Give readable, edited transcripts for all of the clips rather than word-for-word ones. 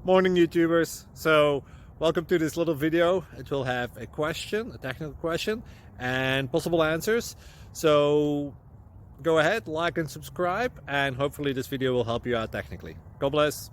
Morning YouTubers. So welcome to this little video. It will have a question, a technical question, and possible answers. So go ahead, like and subscribe, and hopefully this video will help you out technically. God bless.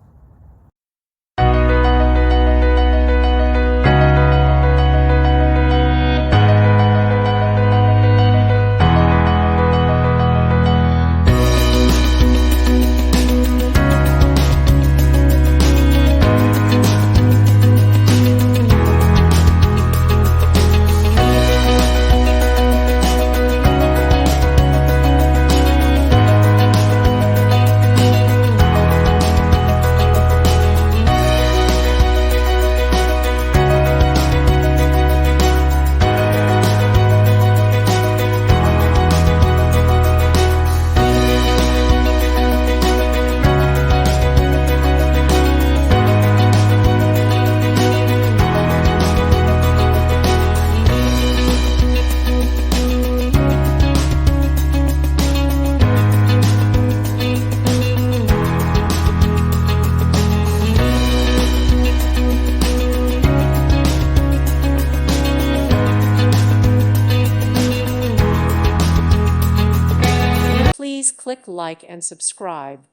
Please click like and subscribe.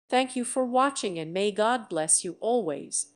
Thank you for watching and may God bless you always.